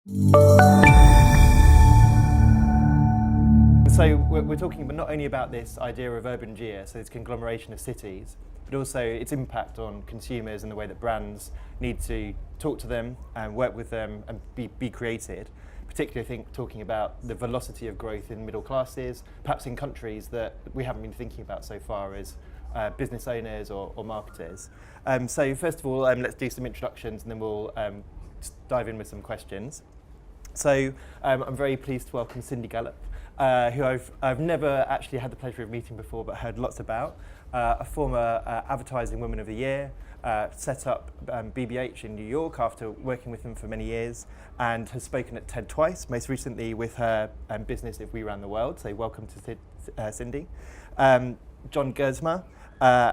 So we're talking not only about this idea of Urbangea, so this conglomeration of cities, but also its impact on consumers and the way that brands need to talk to them and work with them and be created. Particularly, I think, talking about the velocity of growth in middle classes, perhaps in countries that we haven't been thinking about so far as business owners or marketers. So first of all, let's do some introductions and then we'll dive in with some questions. So I'm very pleased to welcome Cindy Gallop, who I've never actually had the pleasure of meeting before, but heard lots about. A former Advertising Woman of the Year, set up BBH in New York after working with them for many years, and has spoken at TED twice, most recently with her business If We Ran the World. So welcome to Cindy. John Gersma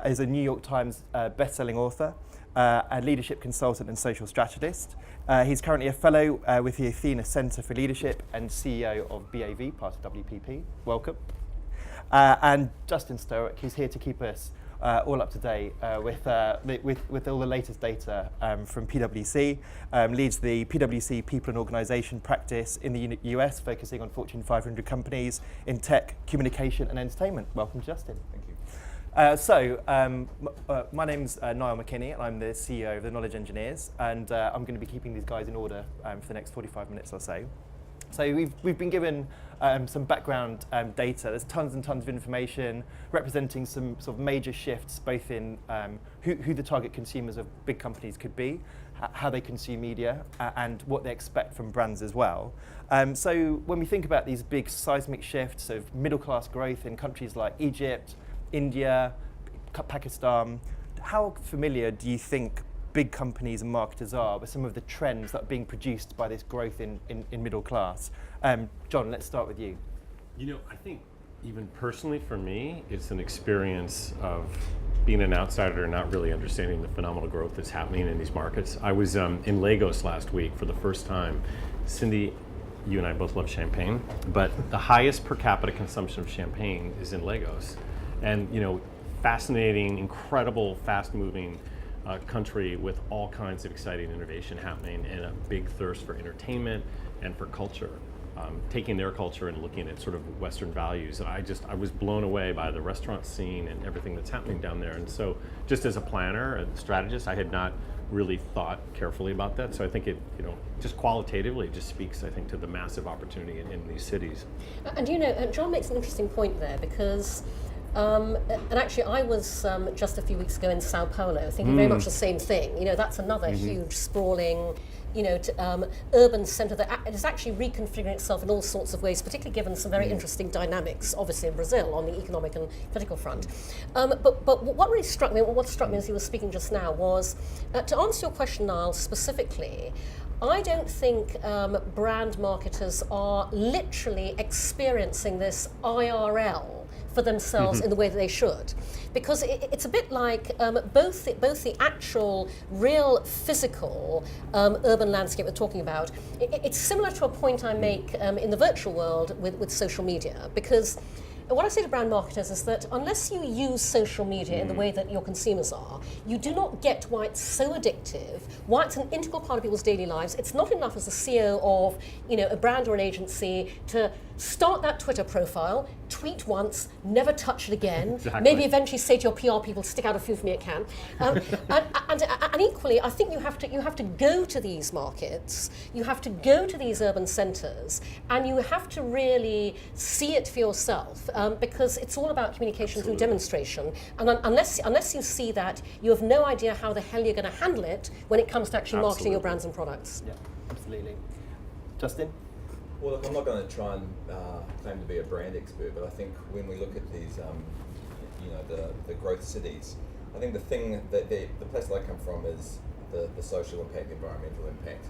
is a New York Times best-selling author, a leadership consultant and social strategist. He's currently a fellow with the Athena Centre for Leadership and CEO of BAV, part of WPP. Welcome. And Justin Sturrock, who's here to keep us all up to date with all the latest data from PwC, leads the PwC People and Organisation practice in the US, focusing on Fortune 500 companies in tech, communication and entertainment. Welcome, Justin. Thank you. My name's Niall McKinney, and I'm the CEO of the Knowledge Engineers, and I'm going to be keeping these guys in order for the next 45 minutes or so. So we've been given some background data. There's tons and tons of information representing some sort of major shifts, both in who the target consumers of big companies could be, how they consume media, and what they expect from brands as well. So when we think about these big seismic shifts of middle class growth in countries like Egypt, India, Pakistan, how familiar do you think big companies and marketers are with some of the trends that are being produced by this growth in middle class? John, let's start with you. You know, I think even personally for me, it's an experience of being an outsider and not really understanding the phenomenal growth that's happening in these markets. I was in Lagos last week for the first time. Cindy, you and I both love champagne, but the highest per capita consumption of champagne is in Lagos. And, you know, fascinating, incredible, fast-moving country with all kinds of exciting innovation happening and a big thirst for entertainment and for culture. Taking their culture and looking at sort of Western values. And I was blown away by the restaurant scene and everything that's happening down there. And so just as a planner and strategist, I had not really thought carefully about that. So I think it, you know, just qualitatively, it just speaks, I think, to the massive opportunity in these cities. And you know, John makes an interesting point there because and actually, I was just a few weeks ago in Sao Paulo, thinking very much the same thing. You know, that's another huge, sprawling, you know, urban centre that is actually reconfiguring itself in all sorts of ways, particularly given some very interesting dynamics, obviously in Brazil, on the economic and political front. But what really struck me, what struck me as you were speaking just now, was to answer your question, Niall, specifically. I don't think brand marketers are literally experiencing this IRL for themselves in the way that they should, because it's a bit like both the actual real physical urban landscape we're talking about. It's similar to a point I make in the virtual world with social media, because what I say to brand marketers is that unless you use social media in the way that your consumers are, you do not get why it's so addictive, why it's an integral part of people's daily lives. It's not enough as the CEO of, you know, a brand or an agency to start that Twitter profile, tweet once, never touch it again. Exactly. Maybe eventually say to your PR people, stick out a few for me, it can. And equally, I think you have to go to these markets, you have to go to these urban centres, and you have to really see it for yourself, because it's all about communication through demonstration. And unless you see that, you have no idea how the hell you're going to handle it when it comes to actually marketing your brands and products. Yeah, absolutely. Justin? Well, look, I'm not going to try and claim to be a brand expert, but I think when we look at these, you know, the growth cities, I think the thing that the place that I come from is the social impact, the environmental impact.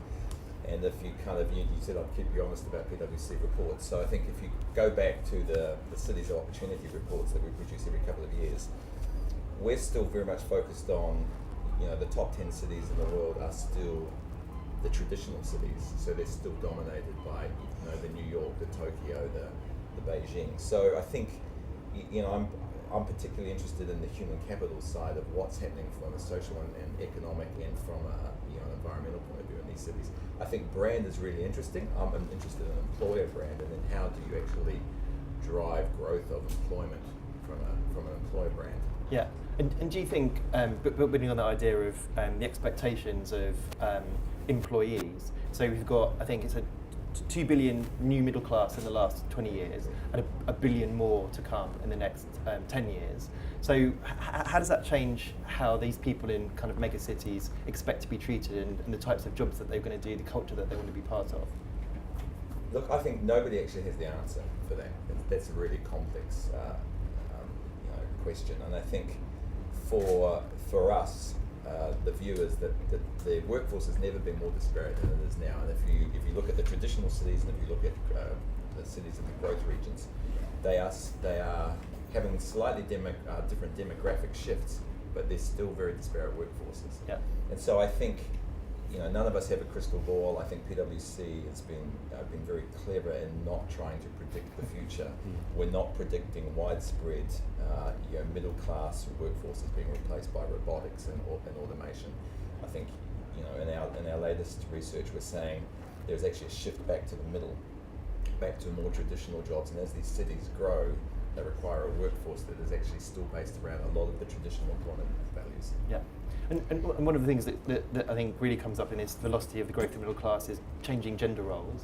And if you you said I'd keep you honest about PwC reports. So I think if you go back to the Cities of Opportunity reports that we produce every couple of years, we're still very much focused on, you know, the top 10 cities in the world are still the traditional cities. So they're still dominated by, you know, the New York, the Tokyo, the Beijing. So I think, you know, I'm particularly interested in the human capital side of what's happening from a social and economic and from a, you know, an environmental point of view in these these cities. I think brand is really interesting. I'm interested in employer brand, and then how do you actually drive growth of employment from an employer brand? Yeah, and do you think, building on that idea of the expectations of employees, so we've got, I think it's a 2 billion new middle class in the last 20 years, and a billion more to come in the next 10 years. So how does that change how these people in kind of mega cities expect to be treated, and the types of jobs that they're going to do, the culture that they want to be part of? Look, I think nobody actually has the answer for that. That's a really complex question, and I think for us, the view is that the workforce has never been more disparate than it is now. And if you look at the traditional cities, and if you look at the cities in the growth regions, they are having slightly different demographic shifts, but they're still very disparate workforces. Yeah. And so I think, none of us have a crystal ball. I think PwC has been very clever in not trying to predict the future. We're not predicting widespread middle class workforces being replaced by robotics and automation. I think in our latest research we're saying there's actually a shift back to the middle, back to more traditional jobs, and as these cities grow, they require a workforce that is actually still based around a lot of the traditional employment values. Yeah. And one of the things that I think really comes up in this velocity of the growth of the middle class is changing gender roles.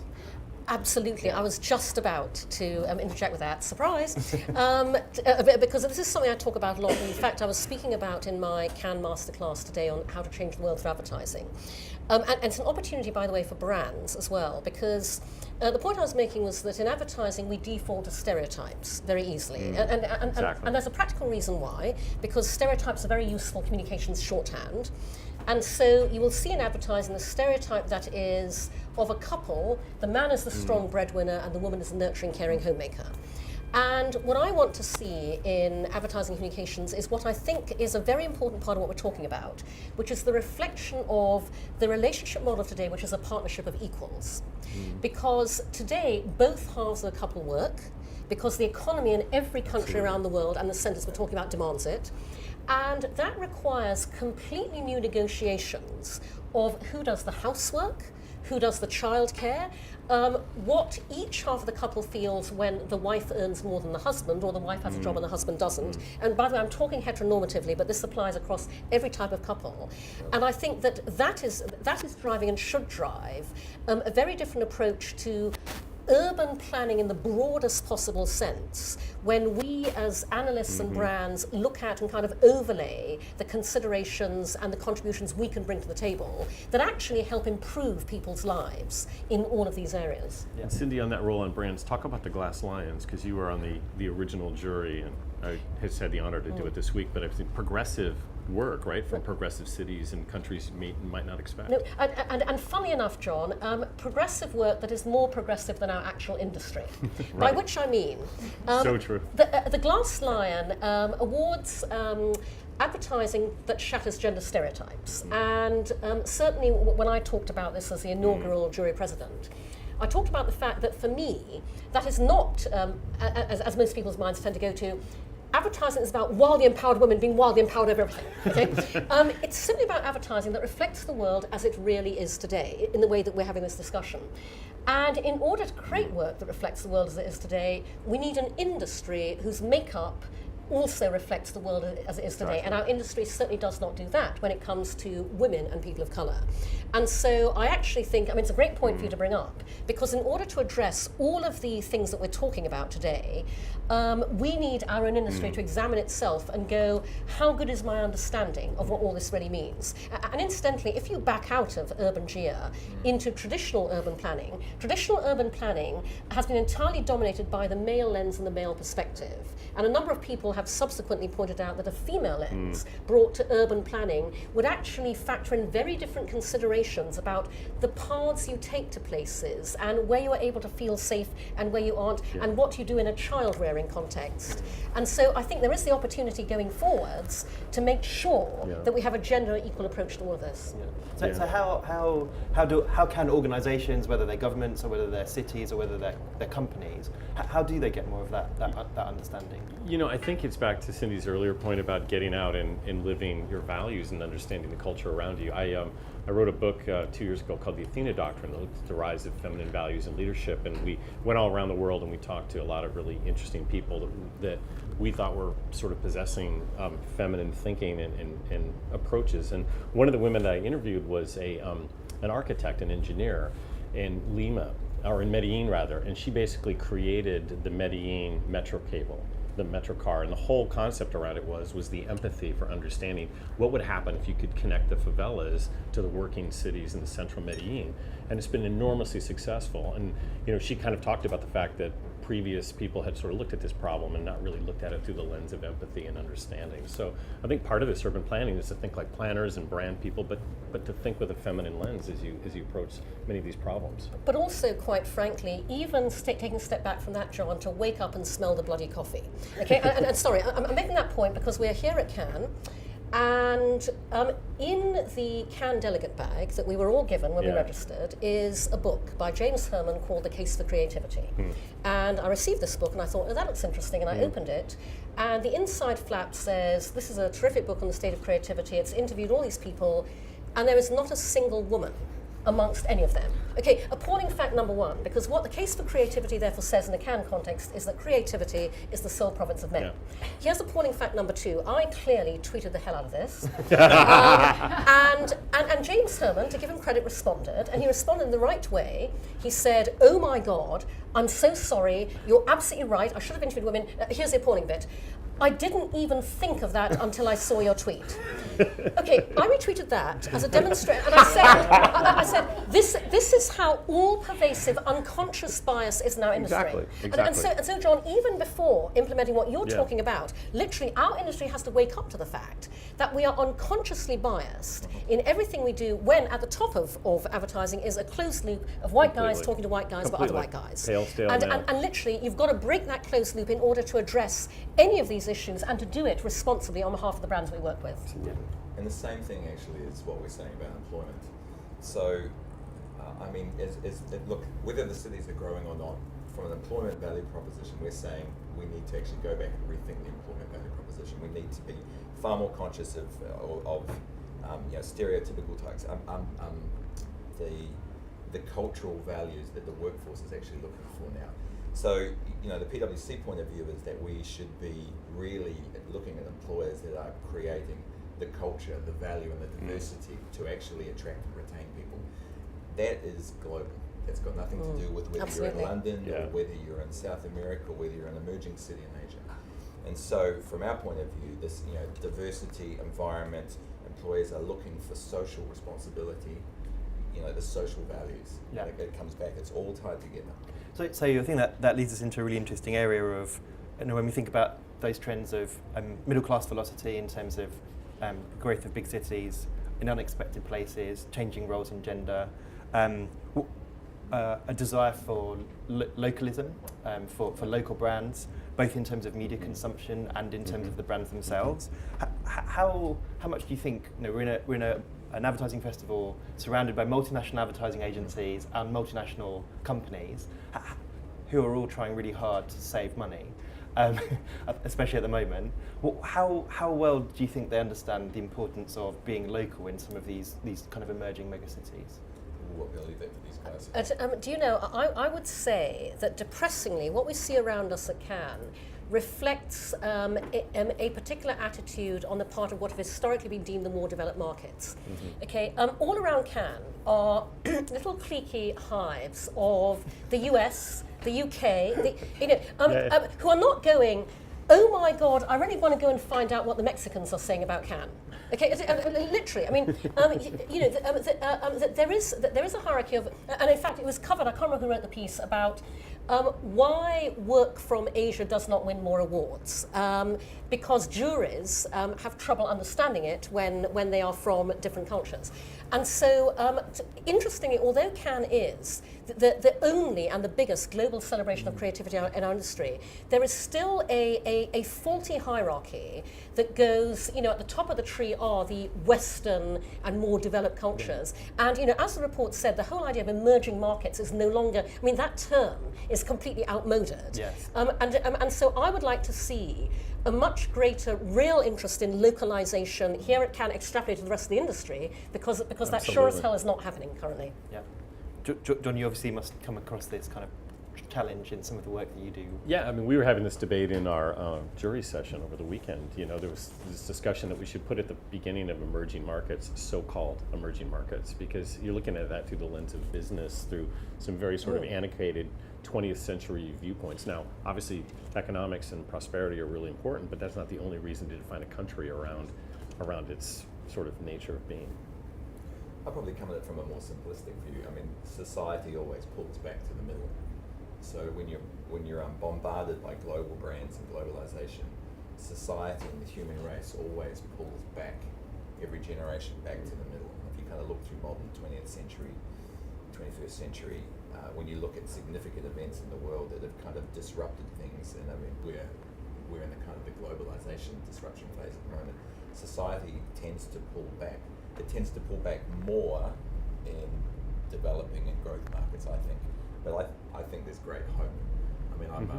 Absolutely. I was just about to interject with that. Surprise! Because this is something I talk about a lot. In fact, I was speaking about in my Cannes masterclass today on how to change the world through advertising. And it's an opportunity, by the way, for brands as well, because the point I was making was that in advertising we default to stereotypes very easily. Exactly. And there's a practical reason why, because stereotypes are very useful communications shorthand. And so you will see in advertising the stereotype that is of a couple, the man is the strong breadwinner and the woman is the nurturing, caring homemaker. And what I want to see in advertising communications is what I think is a very important part of what we're talking about, which is the reflection of the relationship model of today, which is a partnership of equals. Because today, both halves of a couple work, because the economy in every country around the world, and the centres we're talking about, demands it. And that requires completely new negotiations of who does the housework, who does the childcare, what each half of the couple feels when the wife earns more than the husband, or the wife has a job and the husband doesn't. And by the way, I'm talking heteronormatively, but this applies across every type of couple. And I think that is driving and should drive a very different approach to urban planning in the broadest possible sense, when we as analysts and brands look at and kind of overlay the considerations and the contributions we can bring to the table that actually help improve people's lives in all of these areas. And Cindy, on that role on brands, talk about the Glass Lions, because you were on the original jury, and I has had the honor to do it this week, but I think progressive work, right, from progressive cities and countries might not expect. No, and funnily enough, John, progressive work that is more progressive than our actual industry. By which I mean, so true. The Glass Lion awards advertising that shatters gender stereotypes. And certainly when I talked about this as the inaugural jury president, I talked about the fact that for me, that is not, as most people's minds tend to go to, advertising is about wildly empowered women being wildly empowered over everything. Okay? It's simply about advertising that reflects the world as it really is today, in the way that we're having this discussion. And in order to create work that reflects the world as it is today, we need an industry whose makeup also reflects the world as it is today. And our industry certainly does not do that when it comes to women and people of colour. And so I actually think, it's a great point for you to bring up, because in order to address all of the things that we're talking about today, we need our own industry to examine itself and go, how good is my understanding of what all this really means? And incidentally, if you back out of Urbangea into traditional urban planning has been entirely dominated by the male lens and the male perspective. And a number of people have subsequently pointed out that a female lens brought to urban planning would actually factor in very different considerations about the paths you take to places and where you are able to feel safe and where you aren't, and what you do in a child rearing context. And so I think there is the opportunity going forwards to make sure that we have a gender equal approach to all of this. So how can organisations, whether they're governments or whether they're cities or whether they're companies, how do they get more of that understanding? I think gets back to Cindy's earlier point about getting out and living your values and understanding the culture around you. I wrote a book 2 years ago called The Athena Doctrine that looked at the rise of feminine values and leadership, and we went all around the world and we talked to a lot of really interesting people that we thought were sort of possessing feminine thinking and approaches. And one of the women that I interviewed was an architect, an engineer in Lima, or in Medellin rather, and she basically created the Medellin metro cable, the metro car, and the whole concept around it was the empathy for understanding what would happen if you could connect the favelas to the working cities in the central Medellin. And it's been enormously successful. And she kind of talked about the fact that previous people had sort of looked at this problem and not really looked at it through the lens of empathy and understanding. So I think part of this urban planning is to think like planners and brand people, but to think with a feminine lens as you approach many of these problems. But also, quite frankly, even taking a step back from that, John, to wake up and smell the bloody coffee. Okay, and sorry, I'm making that point because we're here at Cannes, and in the Cannes delegate bag that we were all given when we registered is a book by James Herman called The Case for Creativity. And I received this book and I thought, oh, that looks interesting, and I opened it. And the inside flap says, this is a terrific book on the state of creativity. It's interviewed all these people, and there is not a single woman amongst any of them. Okay, appalling fact number one, because what the Case for Creativity therefore says in the Cannes context is that creativity is the sole province of men. Yeah. Here's appalling fact number two. I clearly tweeted the hell out of this. And James Herman, to give him credit, responded, and he responded in the right way. He said, oh my God, I'm so sorry, you're absolutely right, I should have interviewed women. Here's the appalling bit. I didn't even think of that until I saw your tweet. Okay, I retweeted that as a demonstration, and I said, this is how all-pervasive unconscious bias is in our industry. Exactly. And so, John, even before implementing what you're talking about, literally our industry has to wake up to the fact that we are unconsciously biased in everything we do, when at the top of advertising is a closed loop of white guys talking to white guys about other white guys. Pale, stale, and literally, you've got to break that closed loop in order to address any of these issues and to do it responsibly on behalf of the brands we work with. Yeah. And the same thing actually is what we're saying about employment. So, I mean, look, whether the cities are growing or not, from an employment value proposition, we're saying we need to actually go back and rethink the employment value proposition. We need to be far more conscious of stereotypical types, the cultural values that the workforce is actually looking for now. So, the PwC point of view is that we should be really looking at employers that are creating the culture, the value, and the diversity to actually attract and retain people. That is global. That's got nothing to do with whether you're in London or whether you're in South America or whether you're in an emerging city in Asia. And so, from our point of view, this diversity, environment, employers are looking for social responsibility. The social values. Yeah. It comes back. It's all tied together. So I think that leads us into a really interesting area of, when we think about those trends of middle class velocity in terms of growth of big cities in unexpected places, changing roles in gender, a desire for localism, for local brands, both in terms of media consumption and in terms of the brands themselves. How much do you think, we're in an advertising festival surrounded by multinational advertising agencies and multinational companies who are all trying really hard to save money, especially at the moment. How well do you think they understand the importance of being local in some of these kind of emerging megacities? We'll leave that to these guys. Do you know, I would say that depressingly, what we see around us at Cannes reflects a particular attitude on the part of what have historically been deemed the more developed markets. Okay, all around Cannes are little cliquey hives of the US, the UK, who are not going, oh my God, I really want to go and find out what the Mexicans are saying about Cannes. Okay, literally. I mean, there is a hierarchy of, and in fact, it was covered. I can't remember who wrote the piece about why work from Asia does not win more awards. Because juries have trouble understanding it when they are from different cultures. And so, interestingly, although Cannes is the only and the biggest global celebration of creativity in our industry, there is still a faulty hierarchy that goes, at the top of the tree are the Western and more developed cultures. And, as the report said, the whole idea of emerging markets is no longer, that term is completely outmoded. Yes. And so I would like to see a much greater real interest in localization. Here it can extrapolate to the rest of the industry because that sure as hell is not happening currently. Yeah. John, you obviously must come across this kind of challenge in some of the work that you do. Yeah, we were having this debate in our jury session over the weekend. There was this discussion that we should put at the beginning of emerging markets, so-called emerging markets, because you're looking at that through the lens of business, through some very sort of antiquated 20th century viewpoints. Now, obviously, economics and prosperity are really important, but that's not the only reason to define a country around its sort of nature of being. I'll probably come at it from a more simplistic view. Society always pulls back to the middle. So when you're bombarded by global brands and globalization, society and the human race always pulls back every generation back to the middle. If you kind of look through modern 20th century, 21st century, when you look at significant events in the world that have kind of disrupted things, and we're in the kind of the globalization disruption phase at the moment, society tends to pull back. It tends to pull back more in developing and growth markets, I think. But I think there's great hope. I'm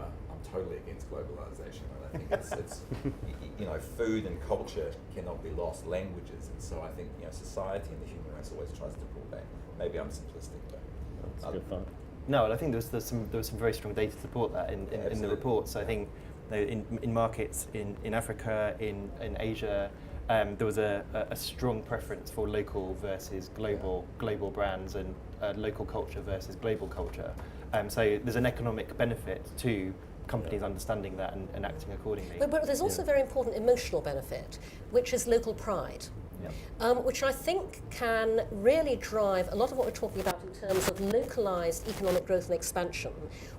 totally against globalization, and I think it's food and culture cannot be lost, languages, and so I think society and the human race always tries to pull back. Maybe I'm simplistic, but that's a good thought. No, and I think there was some very strong data to support that in the report. So I think in markets in Africa, in Asia, there was a strong preference for local versus global brands, and local culture versus global culture. So there's an economic benefit to companies understanding that and acting accordingly. But there's also a very important emotional benefit, which is local pride. Which I think can really drive a lot of what we're talking about in terms of localized economic growth and expansion.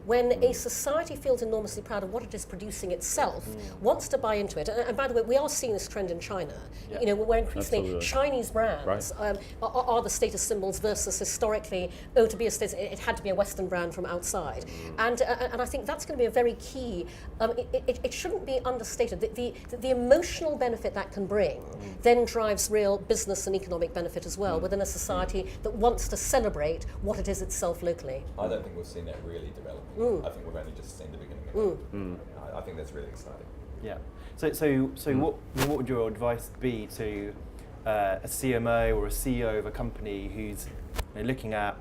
When a society feels enormously proud of what it is producing itself, wants to buy into it, and by the way, we are seeing this trend in China. Where increasingly Chinese brands are the status symbols versus historically, to be a status, it had to be a Western brand from outside. And I think that's going to be a very key, it shouldn't be understated, the emotional benefit that can bring then drives real business and economic benefit as well within a society that wants to celebrate what it is itself locally. I don't think we've seen that really developing. I think we've only just seen the beginning of it. I think that's really exciting. Yeah. So what would your advice be to a CMO or a CEO of a company who's looking at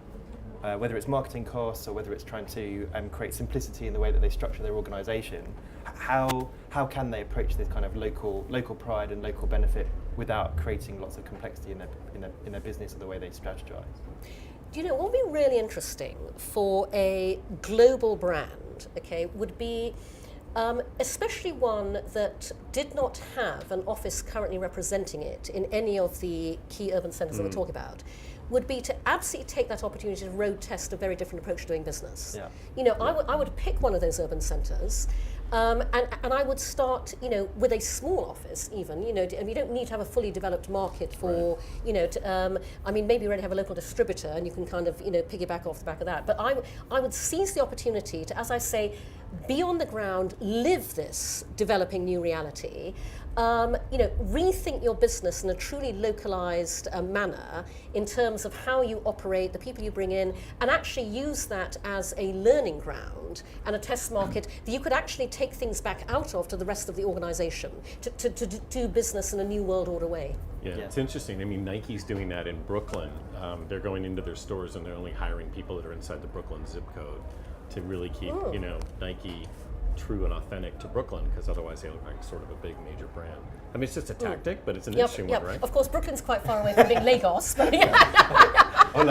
whether it's marketing costs or whether it's trying to create simplicity in the way that they structure their organisation? How can they approach this kind of local pride and local benefit without creating lots of complexity in their business or the way they strategize? What would be really interesting for a global brand, would be especially one that did not have an office currently representing it in any of the key urban centres that we're talking about, would be to absolutely take that opportunity to road test a very different approach to doing business. I would pick one of those urban centres, and I would start, with a small office even, and you don't need to have a fully developed market for, maybe you already have a local distributor and you can kind of, piggyback off the back of that. But I would seize the opportunity to, as I say, be on the ground, live this developing new reality, rethink your business in a truly localized manner in terms of how you operate, the people you bring in, and actually use that as a learning ground and a test market that you could actually take things back out of to the rest of the organization to do business in a new world order way. Yeah, it's interesting. Nike's doing that in Brooklyn. They're going into their stores and they're only hiring people that are inside the Brooklyn zip code to really keep, Nike true and authentic to Brooklyn, because otherwise they look like sort of a big major brand. It's just a tactic, but it's an interesting one, right? Of course, Brooklyn's quite far away from being Lagos, but but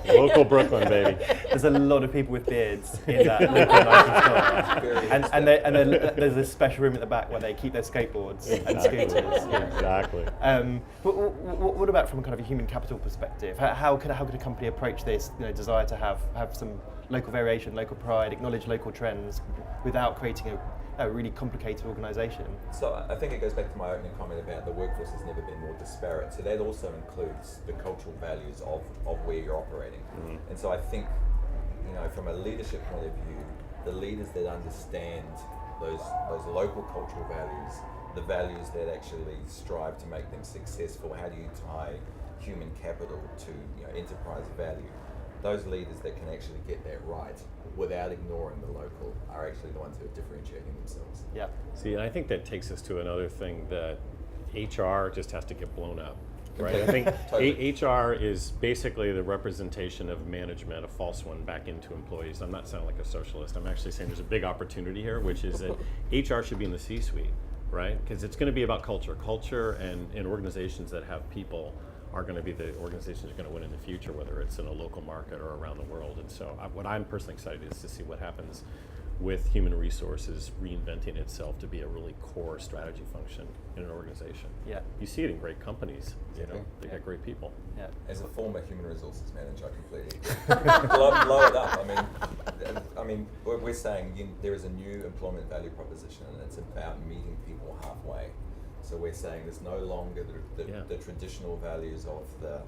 local Brooklyn, baby. There's a lot of people with beards in that local Nike store, and there's a special room at the back where they keep their skateboards and scooters. Exactly. But what about from kind of a human capital perspective? How could a company approach this desire to have some local variation, local pride, acknowledge local trends, without creating a really complicated organisation. So I think it goes back to my opening comment about the workforce has never been more disparate. So that also includes the cultural values of where you're operating. And so I think, from a leadership point of view, the leaders that understand those local cultural values, the values that actually strive to make them successful, how do you tie human capital to enterprise value? Those leaders that can actually get that right without ignoring the local are actually the ones who are differentiating themselves. Yeah. See, and I think that takes us to another thing, that HR just has to get blown up, right? I think Totally. HR is basically the representation of management, a false one, back into employees. I'm not sounding like a socialist. I'm actually saying there's a big opportunity here, which is that HR should be in the C-suite, right? Because it's going to be about culture. Culture and organizations that have people are going to be the organizations that are going to win in the future, whether it's in a local market or around the world. And so what I'm personally excited is to see what happens with human resources reinventing itself to be a really core strategy function in an organization. Yeah. You see it in great companies, they got great people. Yeah. As a former human resources manager, I completely agree. blow it up. I mean, we're saying there is a new employment value proposition, and it's about meeting people halfway. So we're saying there's no longer the traditional values of the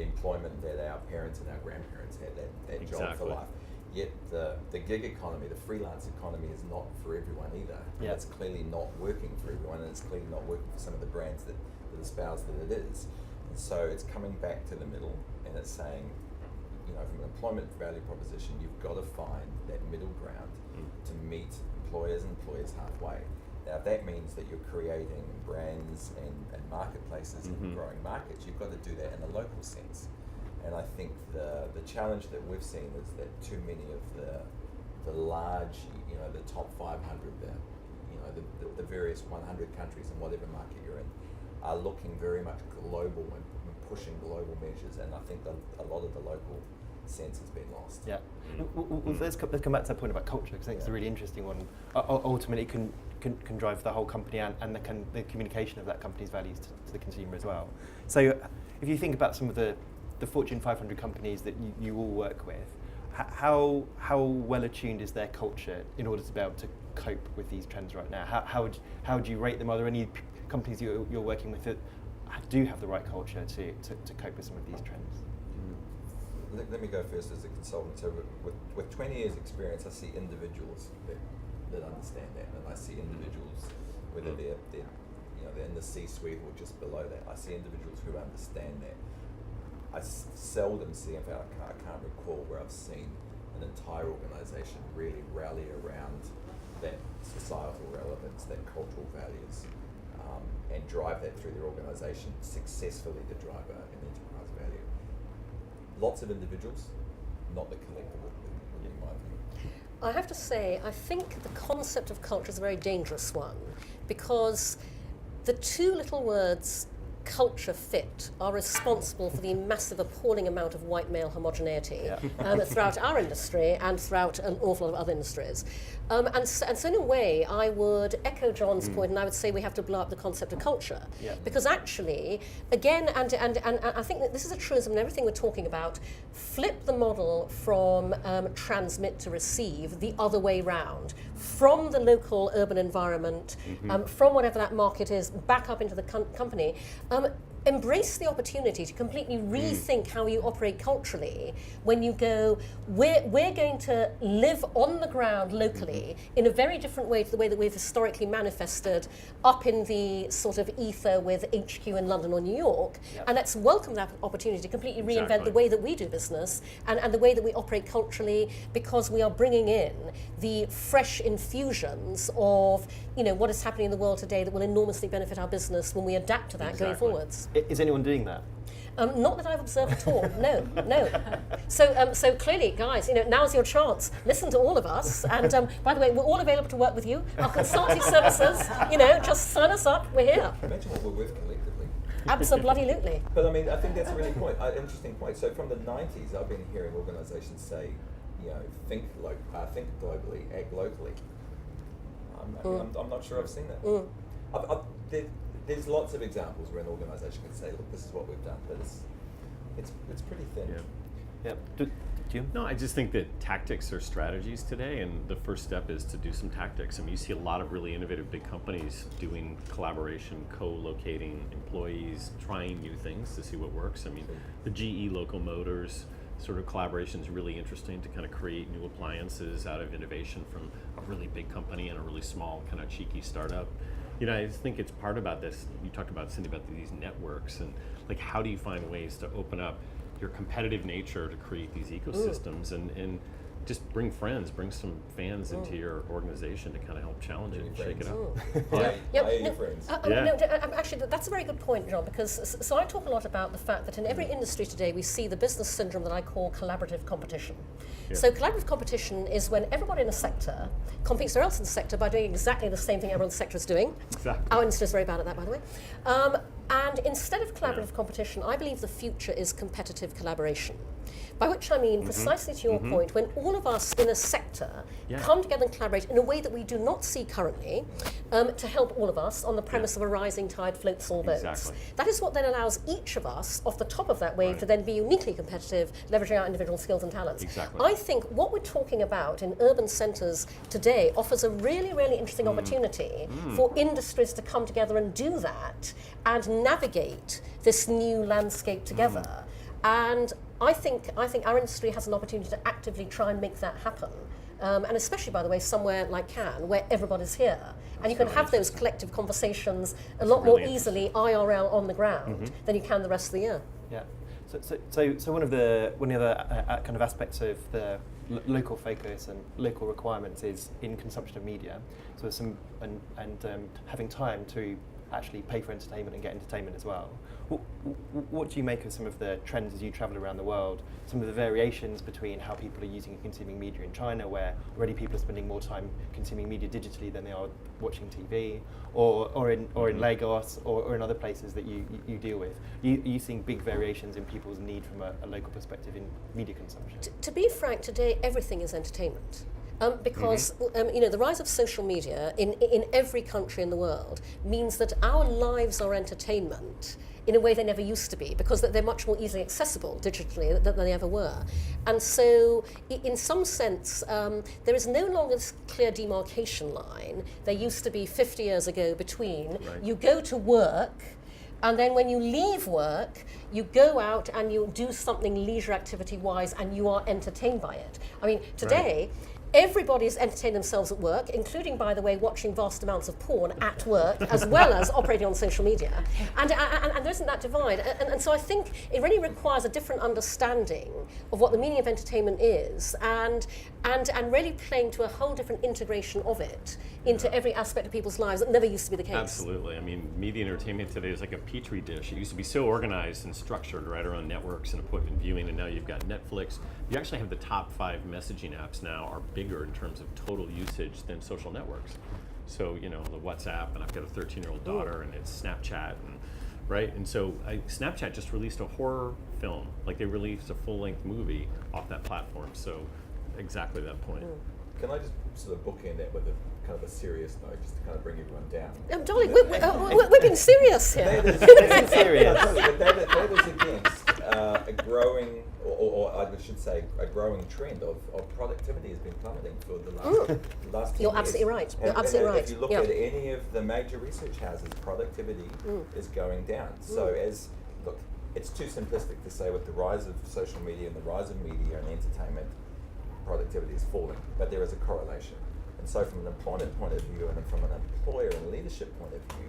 employment that our parents and our grandparents had, that job for Exactly. life. Yet the gig economy, the freelance economy is not for everyone either. Yeah. It's clearly not working for everyone, and it's clearly not working for some of the brands that espouse that it is. And so it's coming back to the middle, and it's saying, from an employment value proposition, you've got to find that middle ground to meet employers and employers halfway. Now, if that means that you're creating brands and marketplaces and growing markets, you've got to do that in a local sense. And I think the challenge that we've seen is that too many of the large, the top 500, the various 100 countries in whatever market you're in, are looking very much global and pushing global measures. And I think a lot of the local sense has been lost. Yeah. Well, let's come back to that point about culture, because I think it's a really interesting one. Ultimately, can drive the whole company and the communication of that company's values to the consumer as well. So, if you think about some of the Fortune 500 companies that you all work with, how well attuned is their culture in order to be able to cope with these trends right now? How would you rate them? Are there any companies you're working with that do have the right culture to cope with some of these trends? Let me go first as a consultant. So with 20 years experience, I see individuals that understand that, and I see individuals, whether they're in the C-suite or just below that, I see individuals who understand that. I seldom see, in fact I can't recall where I've seen an entire organisation really rally around that societal relevance, that cultural values, and drive that through their organisation successfully to drive an enterprise value. Lots of individuals, not the collective, would be my view. I have to say, I think the concept of culture is a very dangerous one, because the two little words culture fit are responsible for the massive, appalling amount of white male homogeneity throughout our industry and throughout an awful lot of other industries. And so in a way, I would echo John's point, and I would say we have to blow up the concept of culture. Yeah. Because actually, again, and I think that this is a truism in everything we're talking about, flip the model from transmit to receive the other way round, from the local urban environment, from whatever that market is, back up into the company. Embrace the opportunity to completely rethink how you operate culturally when you go, we're going to live on the ground locally in a very different way to the way that we've historically manifested up in the sort of ether with HQ in London or New York. Yep. And let's welcome that opportunity to completely reinvent Exactly. the way that we do business and the way that we operate culturally, because we are bringing in the fresh infusions of what is happening in the world today that will enormously benefit our business when we adapt to that going Exactly. forwards. Is anyone doing that? Not that I've observed at all. No. So clearly, guys, now's your chance. Listen to all of us. And by the way, we're all available to work with you. Our consultancy services, just sign us up. We're here. Imagine what we're worth collectively. Absolutely. But I mean, I think that's a really interesting point. So from the 90s, I've been hearing organisations say, think globally, act locally. I'm not sure I've seen that. There's lots of examples where an organisation can say, look, this is what we've done, but it's pretty thin. Yeah. Yeah. Jim? No, I just think that tactics are strategies today, and the first step is to do some tactics. I mean, you see a lot of really innovative big companies doing collaboration, co-locating employees, trying new things to see what works. I mean, the GE Local Motors sort of collaboration is really interesting to kind of create new appliances out of innovation from a really big company and a really small kind of cheeky startup. You know, I just think it's part about this. You talked about, Cindy, about these networks and like how do you find ways to open up your competitive nature to create these ecosystems and just bring friends, bring some fans into your organization to kind of help challenge it and shake it up. Actually, that's a very good point, John, because so I talk a lot about the fact that in every industry today we see the business syndrome that I call collaborative competition. Yeah. So collaborative competition is when everybody in a sector competes with everyone else in the sector by doing exactly the same thing everyone in the sector is doing. Exactly. Our industry is very bad at that, by the way. And instead of collaborative competition, I believe the future is competitive collaboration. By which I mean, precisely to your point, when all of us in a sector come together and collaborate in a way that we do not see currently, to help all of us on the premise of a rising tide floats all boats. Exactly. That is what then allows each of us, off the top of that wave, to then be uniquely competitive, leveraging our individual skills and talents. Exactly. I think what we're talking about in urban centres today offers a really, really interesting opportunity for industries to come together and do that and navigate this new landscape together. And I think our industry has an opportunity to actively try and make that happen. And especially, by the way, somewhere like Cannes, where everybody's here. And you can have those collective conversations a lot more easily IRL on the ground than you can the rest of the year. Yeah. So one of the other kind of aspects of the local focus and local requirements is in consumption of media. So having time to actually pay for entertainment and get entertainment as well. What do you make of some of the trends as you travel around the world, some of the variations between how people are using and consuming media in China, where already people are spending more time consuming media digitally than they are watching TV, or in Lagos or in other places that you deal with? Are you seeing big variations in people's need from a local perspective in media consumption? To be frank, today everything is entertainment. Because the rise of social media in every country in the world means that our lives are entertainment in a way they never used to be, because they're much more easily accessible digitally than they ever were. And so in some sense, there is no longer this clear demarcation line there used to be 50 years ago between you go to work and then when you leave work, you go out and you do something leisure activity-wise and you are entertained by it. I mean, today, everybody's entertaining themselves at work, including, by the way, watching vast amounts of porn at work, as well as operating on social media. And there isn't that divide. And so I think it really requires a different understanding of what the meaning of entertainment is, and really playing to a whole different integration of it into every aspect of people's lives that never used to be the case. Absolutely. I mean, media entertainment today is like a petri dish. It used to be so organized and structured right around networks and appointment viewing, and now you've got Netflix. You actually have the top 5 messaging apps now are bigger in terms of total usage than social networks. So, the WhatsApp, and I've got a 13-year-old daughter, and it's Snapchat, and so Snapchat just released a horror film. Like, they released a full-length movie off that platform. So, exactly that point. Can I just sort of bookend that with a kind of a serious note, just to kind of bring everyone down? Darling, we're being serious here. That is against a growing, or I should say, a growing trend of productivity has been plummeting for the last 10 years. You're absolutely right. You're absolutely right. If you look at any of the major research houses, productivity is going down. So it's too simplistic to say with the rise of social media and the rise of media and entertainment, productivity is falling, but there is a correlation. And so from an employment point of view and from an employer and leadership point of view,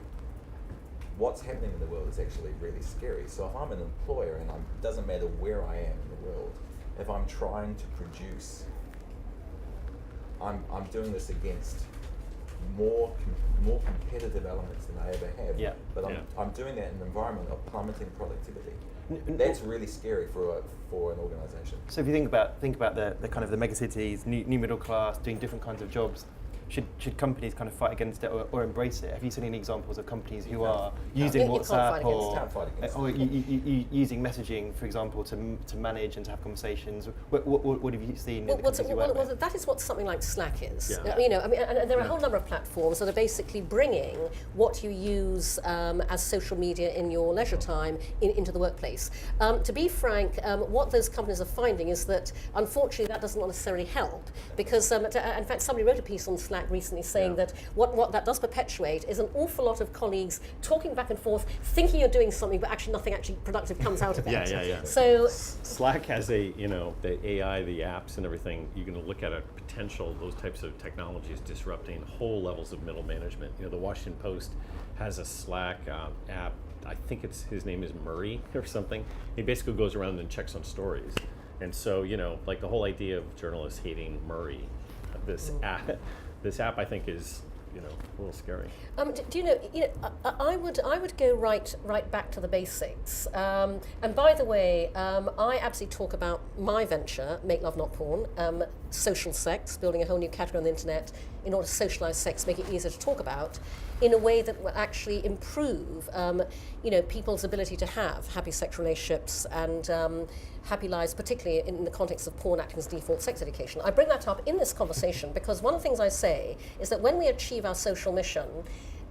what's happening in the world is actually really scary. So if I'm an employer, and it doesn't matter where I am in the world, if I'm trying to produce, I'm doing this against more competitive elements than I ever have. Yeah. But I'm doing that in an environment of plummeting productivity. That's really scary for an organisation. So if you think about the kind of the megacities, new middle class, doing different kinds of jobs, should companies kind of fight against it or embrace it? Have you seen any examples of companies who are You using can't fight WhatsApp against it. or using messaging, for example, to manage and to have conversations? What have you seen in the companies you work with? That is what something like Slack is. Yeah. You know, I mean, and there are a whole number of platforms that are basically bringing what you use as social media in your leisure time into the workplace. To be frank, what those companies are finding is that, unfortunately, that does not necessarily help, because in fact somebody wrote a piece on Slack recently saying that what that does perpetuate is an awful lot of colleagues talking back and forth, thinking you're doing something, but actually nothing actually productive comes out of it. Yeah. So Slack has the AI, the apps and everything. You're going to look at a potential, those types of technologies disrupting whole levels of middle management. You know, the Washington Post has a Slack app. I think his name is Murray or something. He basically goes around and checks on stories. And so, like the whole idea of journalists hating Murray, this app I think is, a little scary. Do you know? I would go right back to the basics. And by the way, I absolutely talk about my venture, Make Love Not Porn, social sex, building a whole new category on the internet in order to socialize sex, make it easier to talk about, in a way that will actually improve, people's ability to have happy sexual relationships and happy lives, particularly in the context of porn acting as default sex education. I bring that up in this conversation because one of the things I say is that when we achieve our social mission,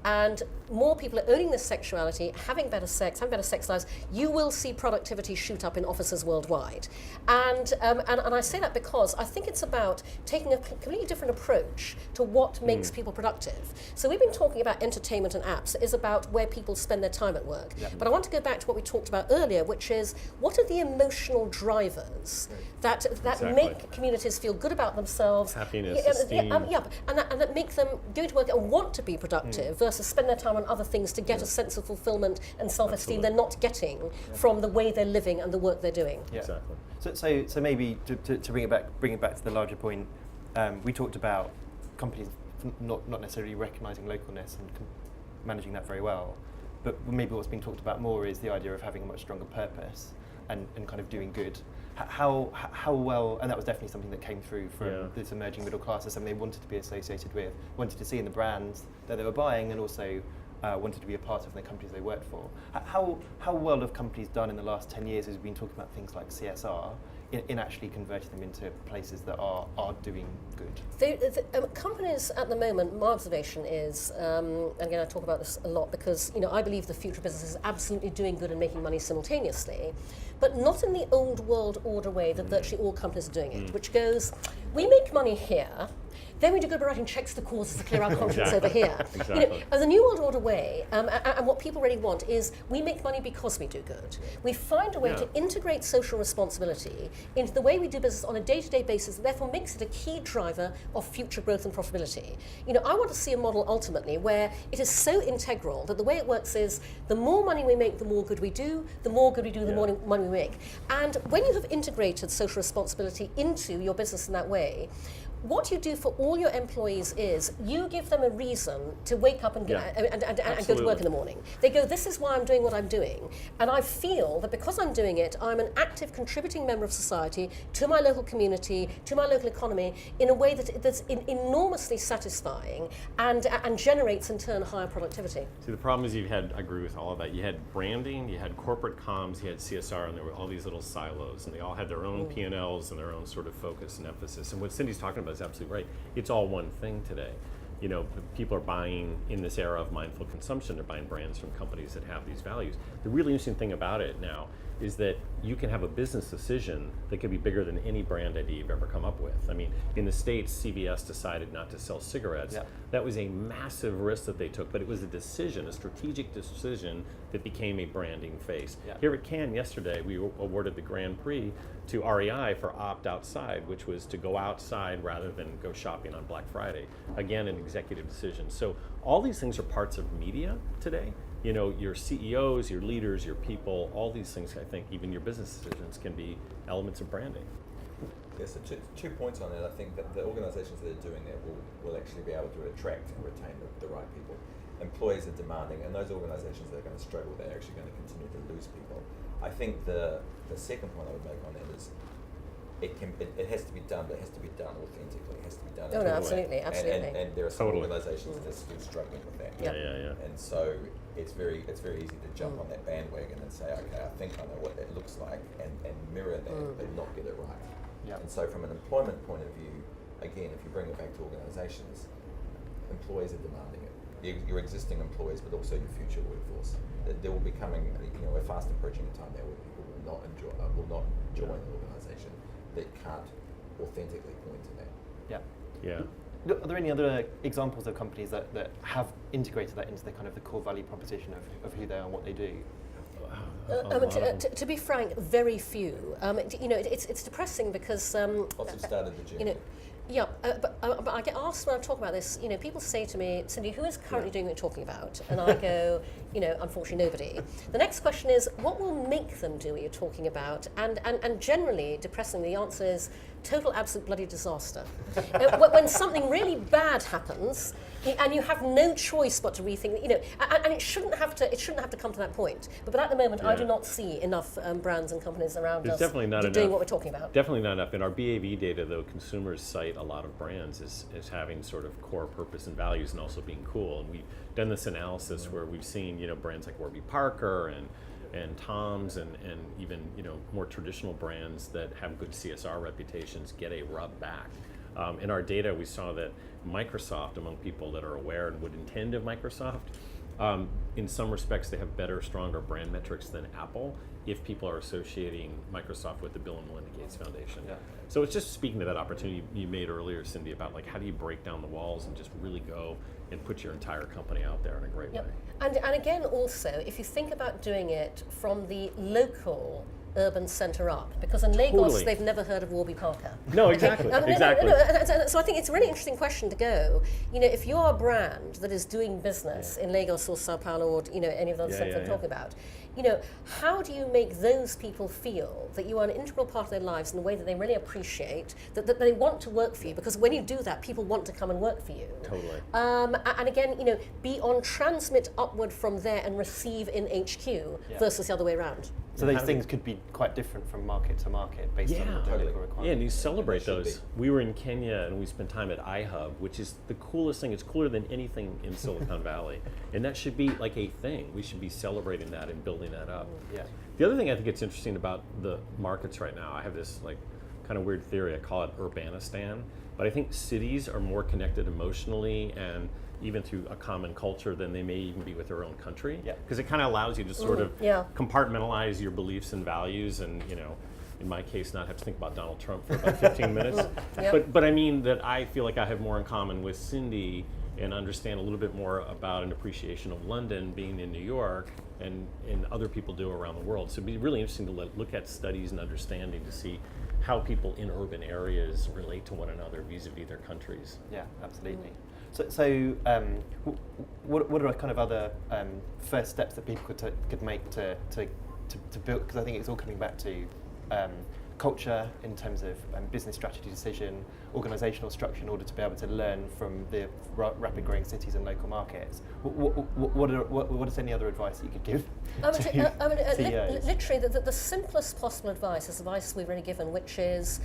and more people are owning their sexuality, having better sex lives, you will see productivity shoot up in offices worldwide. And I say that because I think it's about taking a completely different approach to what makes people productive. So we've been talking about entertainment and apps. It is about where people spend their time at work. Yep. But I want to go back to what we talked about earlier, which is what are the emotional drivers that make communities feel good about themselves? Happiness, esteem. And that make them go to work and want to be productive versus spend their time on other things to get a sense of fulfillment and self-esteem they're not getting from the way they're living and the work they're doing. Yeah. Exactly. So maybe to bring it back to the larger point, we talked about companies not necessarily recognising localness and managing that very well, but maybe what's been talked about more is the idea of having a much stronger purpose and kind of doing good. How well, and that was definitely something that came through from this emerging middle class as something they wanted to be associated with, wanted to see in the brands that they were buying, and also wanted to be a part of the companies they worked for. How well have companies done in the last 10 years as we've been talking about things like CSR in actually converting them into places that are doing good? Companies at the moment, my observation is, and again I talk about this a lot because I believe the future of business is absolutely doing good and making money simultaneously, but not in the old world order way that virtually all companies are doing it, which goes, we make money here, then we do go writing checks to causes to clear our conscience over here. Exactly. The New World Order way, and what people really want is we make money because we do good. We find a way to integrate social responsibility into the way we do business on a day-to-day basis, and therefore makes it a key driver of future growth and profitability. I want to see a model ultimately where it is so integral that the way it works is the more money we make, the more good we do, the more good we do, the more money we make. And when you have integrated social responsibility into your business in that way, what you do for all your employees is you give them a reason to wake up and go to work in the morning. They go, this is why I'm doing what I'm doing. And I feel that because I'm doing it, I'm an active contributing member of society to my local community, to my local economy, in a way that's enormously satisfying and generates in turn higher productivity. See, the problem is I agree with all of that. You had branding, you had corporate comms, you had CSR, and there were all these little silos, and they all had their own P&Ls and their own sort of focus and emphasis. And what Cindy's talking about is absolutely right. It's all one thing today. People are buying, in this era of mindful consumption, they're buying brands from companies that have these values. The really interesting thing about it now is that you can have a business decision that could be bigger than any brand idea you've ever come up with. I mean, in the States, CVS decided not to sell cigarettes. Yeah. That was a massive risk that they took, but it was a strategic decision that became a branding face. Yeah. Here at Cannes yesterday, we awarded the Grand Prix to REI for Opt Outside, which was to go outside rather than go shopping on Black Friday. Again, an executive decision. So all these things are parts of media today. Your CEOs, your leaders, your people, all these things, I think, even your business decisions can be elements of branding. Yes, so two points on it. I think that the organizations that are doing that will actually be able to attract and retain the right people. Employees are demanding, and those organizations that are going to struggle, they're actually going to continue to lose people. I think the second point I would make on that is it has to be done, but it has to be done authentically. It has to be done. Oh, no, absolutely. And there are some Totally. organisations that are still struggling with that. Yeah. And so it's very easy to jump on that bandwagon and say, okay, I think I know what that looks like, and mirror that, but not get it right. Yeah. And so from an employment point of view, again, if you bring it back to organisations, employees are demanding it. Your existing employees, but also your future workforce. There will be coming, we're fast approaching a time now where people will not join an organisation that can't authentically point to that. Yeah. Yeah. Are there any other examples of companies that have integrated that into the kind of the core value proposition of who they are and what they do? To be frank, very few. It's depressing because Lots have started the journey. Yeah, but I get asked when I talk about this, people say to me, Cindy, who is currently doing what you're talking about? And I go, unfortunately nobody. The next question is, what will make them do what you're talking about? And generally, depressingly, the answer is total, absolute bloody disaster. When something really bad happens, and you have no choice but to rethink, and it shouldn't have to come to that point. But at the moment, I do not see enough brands and companies around us definitely not doing enough. what we're talking about. Definitely not enough. In our BAV data, though, consumers cite a lot of brands as having sort of core purpose and values, and also being cool. And we've done this analysis where we've seen brands like Warby Parker and Tom's and even more traditional brands that have good CSR reputations get a rub back. In our data, we saw that Microsoft, among people that are aware and would intend of Microsoft, in some respects they have better, stronger brand metrics than Apple if people are associating Microsoft with the Bill and Melinda Gates Foundation. Yeah. So it's just speaking to that opportunity you made earlier, Cindy, about how do you break down the walls and just really go and put your entire company out there in a great way. And again, also, if you think about doing it from the local urban centre up, because in Lagos they've never heard of Warby Parker. No, exactly. Exactly. So I think it's a really interesting question to go. If you're a brand that is doing business in Lagos or Sao Paulo or any of those centres I'm talking about, how do you make those people feel that you are an integral part of their lives in a way that they really appreciate, that they want to work for you? Because when you do that, people want to come and work for you. Totally. And again, be on transmit upward from there and receive in HQ versus the other way around. So these things could be quite different from market to market based on the local requirements. Yeah, and you celebrate those. We were in Kenya and we spent time at iHub, which is the coolest thing. It's cooler than anything in Silicon Valley. And that should be like a thing. We should be celebrating that and building that up. Yeah. The other thing I think it's interesting about the markets right now, I have this kind of weird theory, I call it Urbanistan, but I think cities are more connected emotionally and even through a common culture than they may even be with their own country. Because it kind of allows you to sort of compartmentalize your beliefs and values and, in my case, not have to think about Donald Trump for about 15 minutes. But I mean that I feel like I have more in common with Cindy and understand a little bit more about an appreciation of London being in New York and other people do around the world. So it'd be really interesting to look at studies and understanding to see how people in urban areas relate to one another vis-a-vis their countries. Yeah, absolutely. So what are kind of other first steps that people could make to build? Because I think it's all coming back to culture in terms of business strategy decision, organisational structure in order to be able to learn from the rapid growing cities and local markets. What is any other advice that you could give? Literally, the simplest possible advice is advice we've already given, which is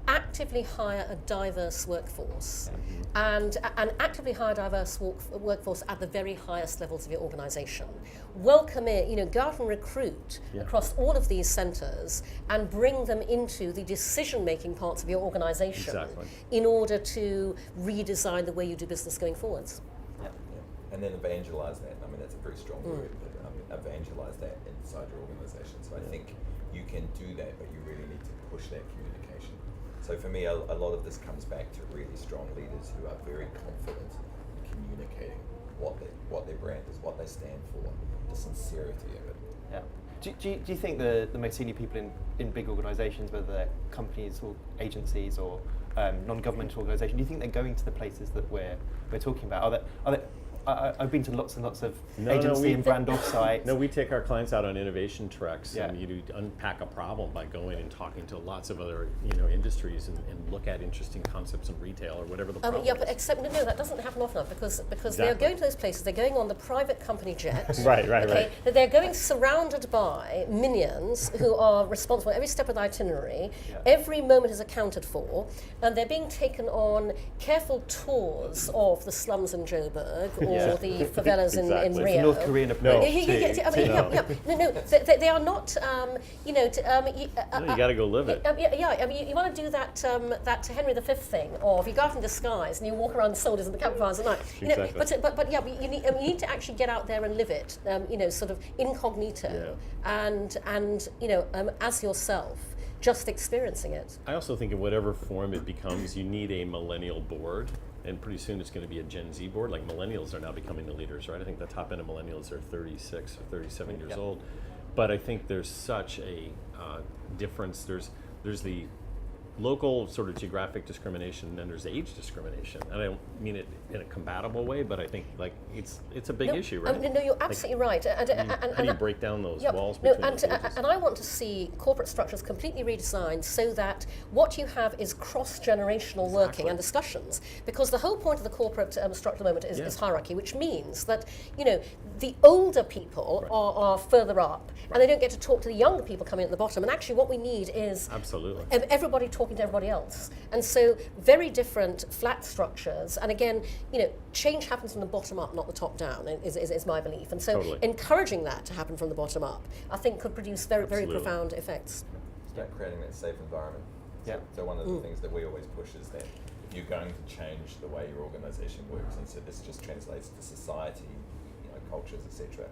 actively hire a diverse workforce, and actively hire a diverse workforce at the very highest levels of your organisation. Welcome it, go out and recruit across all of these centres and bring them into the decision-making parts of your organisation in order to redesign the way you do business going forwards. And then evangelise that. I mean, that's a very strong word, but evangelise that inside your organisation. So I think you can do that, but you really need to push that communication. So for me, a lot of this comes back to really strong leaders who are very confident in communicating what their brand is, what they stand for, the sincerity of it. Yeah. Do you think the most senior people in big organisations, whether they're companies or agencies or non-governmental organisations, do you think they're going to the places that we're talking about? Are I've been to lots and lots of No, agency and brand offsites. No, we take our clients out on innovation treks, Yeah. and you unpack a problem by going and talking to lots of other industries and look at interesting concepts in retail or whatever the problem Yeah, but is. except no, that doesn't happen often enough because they're Exactly. going to those places. They're going on the private company jet. Right. That they're going surrounded by minions who are responsible for every step of the itinerary. Yeah. Every moment is accounted for, and they're being taken on careful tours of the slums in Joburg or Yeah. the favelas in Exactly. It's a Rio. North Korean approach. They are not. No, you got to go live it. I mean, you want to do that that Henry V thing, or if you go out in disguise and you walk around soldiers in the campfires at night. Exactly. But you need to actually get out there and live it. Sort of incognito, and as yourself, just experiencing it. I also think in whatever form it becomes, you need a millennial board, and pretty soon it's going to be a Gen Z board. Like millennials are now becoming the leaders, right? I think the top end of millennials are 36 or 37 years old. But I think there's such a difference. There's the local sort of geographic discrimination, and then there's age discrimination. And I don't mean it in a compatible way, but I think like it's a big issue, right? No, you're absolutely right. How do you break down those walls No, between those ages? and I want to see corporate structures completely redesigned so that what you have is cross-generational working and discussions. Because the whole point of the corporate structure at the moment is hierarchy, which means that the older people are further up, and they don't get to talk to the younger people coming at the bottom. And actually, what we need is Absolutely. everybody talking to everybody else. And so, very different flat structures. And again, change happens from the bottom up, not the top down, is my belief. And so Totally. encouraging that to happen from the bottom up, I think could produce very Absolutely. profound effects. It's about creating that safe environment. Yeah. So one of the things that we always push is that if you're going to change the way your organisation works, and so this just translates to society, cultures, etc.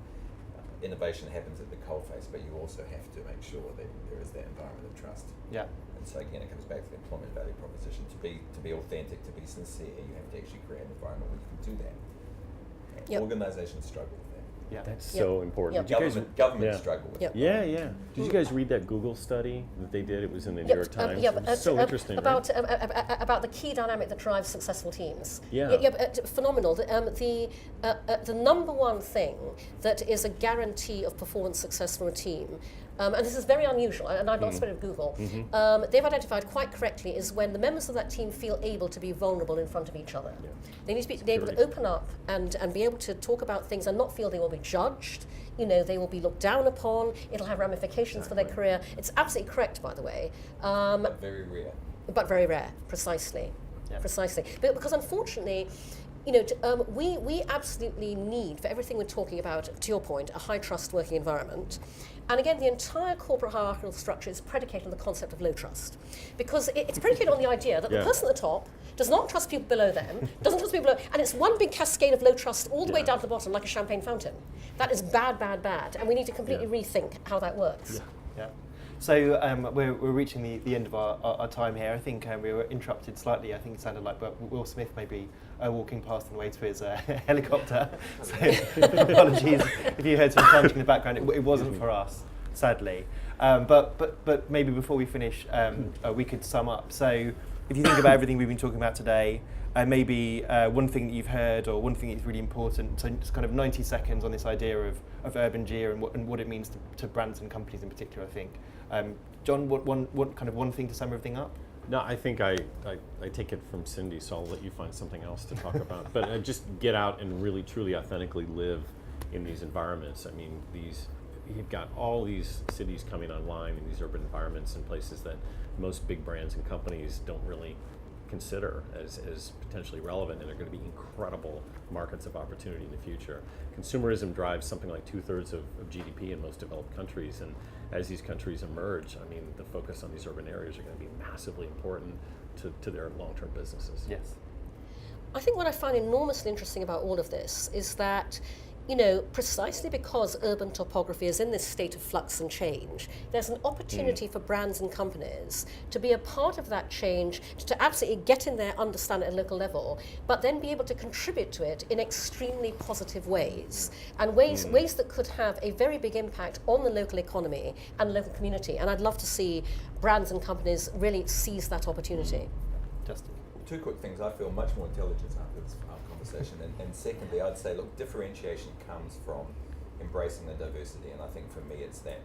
Innovation happens at the coalface, but you also have to make sure that there is that environment of trust. Yeah. And so again, it comes back to the employment value proposition. To be authentic, to be sincere, you have to actually create an environment where you can do that. And organisations struggle with that. Yeah. That's so important. Did you guys Government struggle with that. Yeah. Did you guys read that Google study that they did? It was in the New York Times. It was so interesting. About the key dynamic that drives successful teams. Phenomenal. The number one thing that is a guarantee of performance success for a team, and this is very unusual, and I've not spoken of Google, they've identified quite correctly, is when the members of that team feel able to be vulnerable in front of each other. Yeah. They need to be able to open up and be able to talk about things and not feel they will be judged. They will be looked down upon. It'll have ramifications for their career. It's absolutely correct, by the way. But very rare. But very rare, precisely. Precisely. But because unfortunately, we absolutely need, for everything we're talking about, to your point, a high trust working environment. And again, the entire corporate hierarchical structure is predicated on the concept of low trust. Because it's predicated on the idea that the person at the top does not trust people below them, doesn't trust people below, and it's one big cascade of low trust all the way down to the bottom like a champagne fountain. That is bad, and we need to completely rethink how that works. Yeah. So we're reaching the end of our time here. I think we were interrupted slightly. I think it sounded like Will Smith maybe walking past on the way to his helicopter. So apologies if you heard some crunching in the background. It wasn't for us, sadly. But maybe before we finish, we could sum up. So if you think about everything we've been talking about today, maybe one thing that you've heard or one thing that's really important, so just kind of 90 seconds on this idea of Urbangea and what it means to brands and companies in particular, I think. John, what one thing to sum everything up? No, I think I take it from Cindy, so I'll let you find something else to talk about. But just get out and really, truly, authentically live in these environments. I mean, you've got all these cities coming online in these urban environments in places that most big brands and companies don't really consider as potentially relevant, and they're going to be incredible markets of opportunity in the future. Consumerism drives something like 2/3 of GDP in most developed countries, and as these countries emerge, I mean, the focus on these urban areas are going to be massively important to their long-term businesses. Yes. I think what I find enormously interesting about all of this is that precisely because urban topography is in this state of flux and change, there's an opportunity for brands and companies to be a part of that change, to absolutely get in there, understand it at a local level, but then be able to contribute to it in extremely positive ways, and ways that could have a very big impact on the local economy and local community. And I'd love to see brands and companies really seize that opportunity. Justin. two quick things. I feel much more intelligent after this conversation. And secondly, I'd say, look, differentiation comes from embracing the diversity. And I think for me, it's that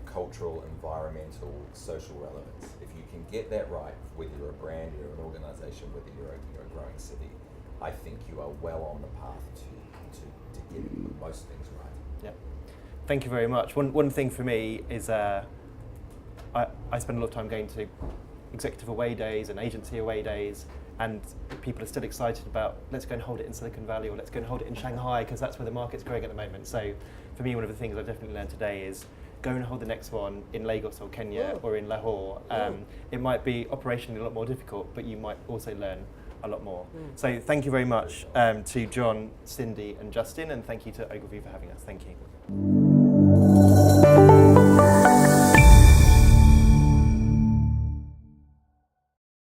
cultural, environmental, social relevance. If you can get that right, whether you're a brand, you're an organisation, whether you're a growing city, I think you are well on the path to getting most things right. Yep. Thank you very much. One thing for me is I spend a lot of time going to executive away days and agency away days, and people are still excited about, let's go and hold it in Silicon Valley, or let's go and hold it in Shanghai, because that's where the market's growing at the moment. So for me, one of the things I've definitely learned today is go and hold the next one in Lagos or Kenya or in Lahore. It might be operationally a lot more difficult, but you might also learn a lot more. So thank you very much to John, Cindy and Justin, and thank you to Ogilvy for having us. Thank you.